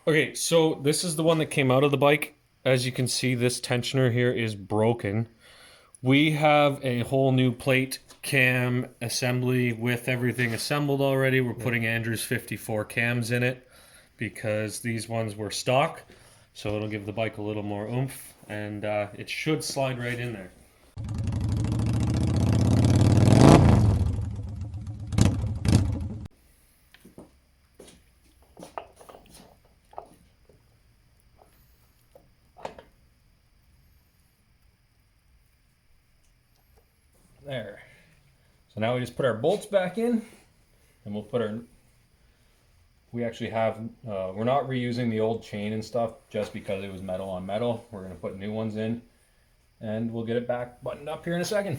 Okay, so this is the one that came out of the bike. As you can see, this tensioner here is broken. We have a whole new plate cam assembly with everything assembled already. We're putting Andrew's 54 cams in it because these ones were stock. So it'll give the bike a little more oomph and it should slide right in there. There. So now we just put our bolts back in, and we'll put our. We actually have. We're not reusing the old chain and stuff just because it was metal on metal. We're gonna put new ones in, and we'll get it back buttoned up here in a second.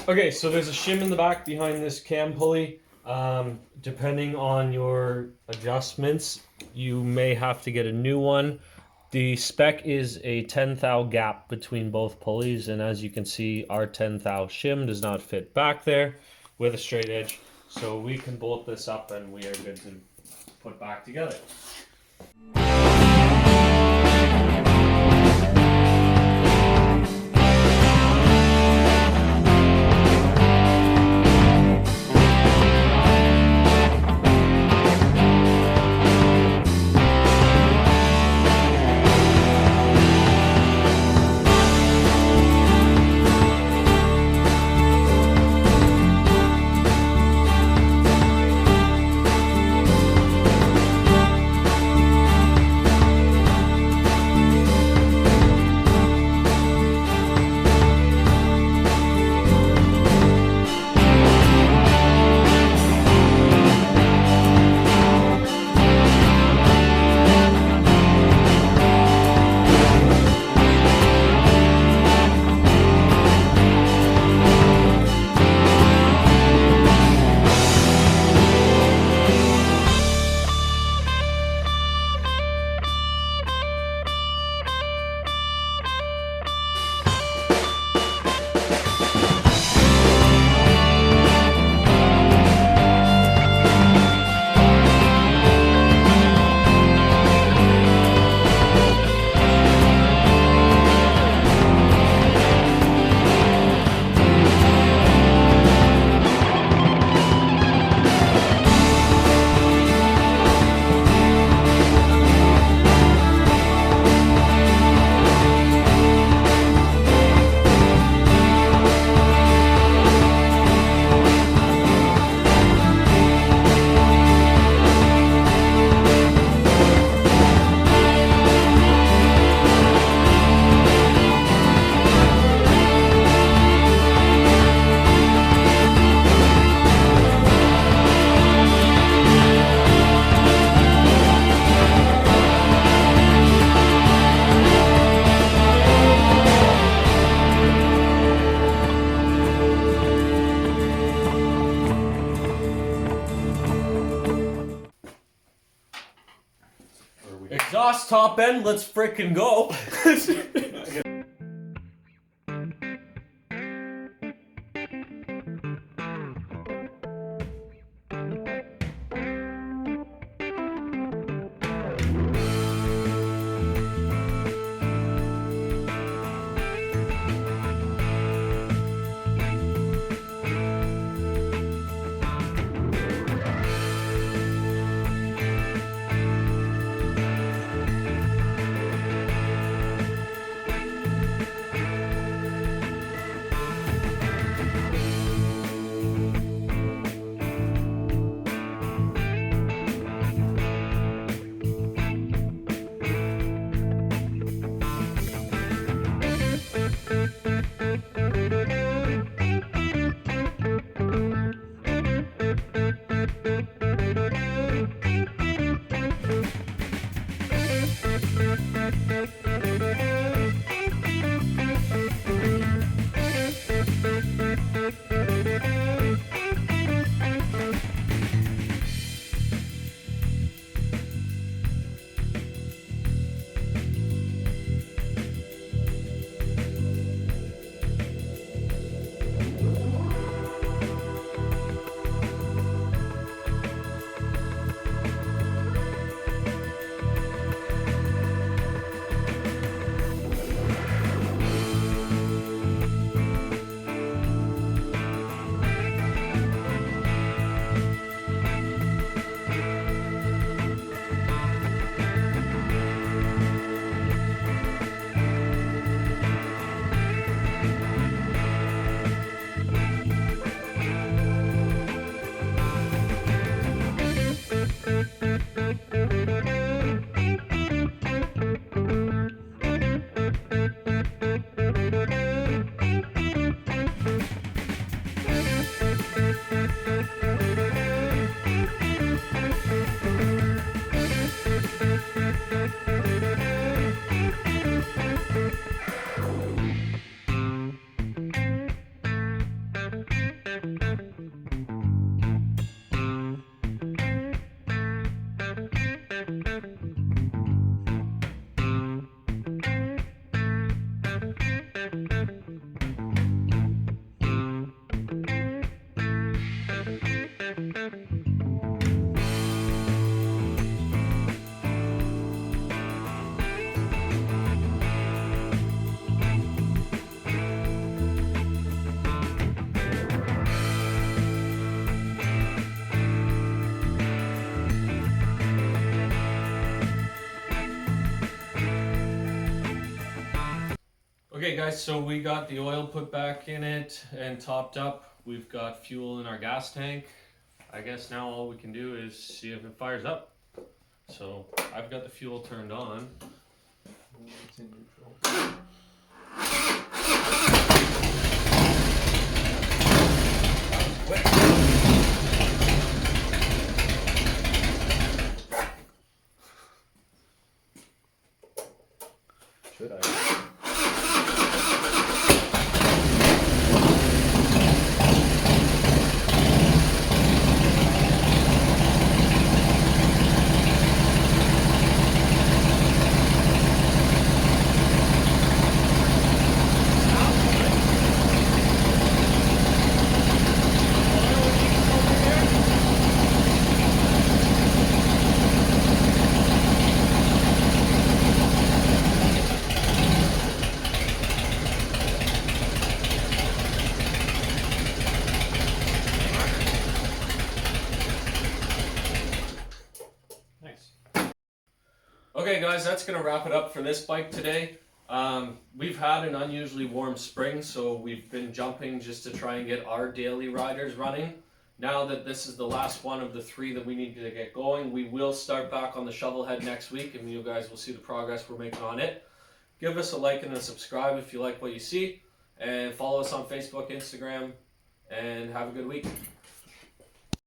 Okay, so there's a shim in the back behind this cam pulley. Depending on your adjustments, you may have to get a new one. The spec is a 10 thou gap between both pulleys, and as you can see, our 10 thou shim does not fit back there with a straight edge. So we can bolt this up and we are good to put back together. Exhaust top end, let's frickin' go. Okay guys, so we got the oil put back in it and topped up. We've got fuel in our gas tank. I guess now all we can do is see if it fires up. So I've got the fuel turned on. It's in neutral. Should I? Okay guys, that's going to wrap it up for this bike today. We've had an unusually warm spring, so we've been jumping just to try and get our daily riders running. Now that this is the last one of the 3 that we need to get going, we will start back on the shovel head next week, and you guys will see the progress we're making on it. Give us a like and a subscribe if you like what you see, and follow us on Facebook, Instagram, and have a good week.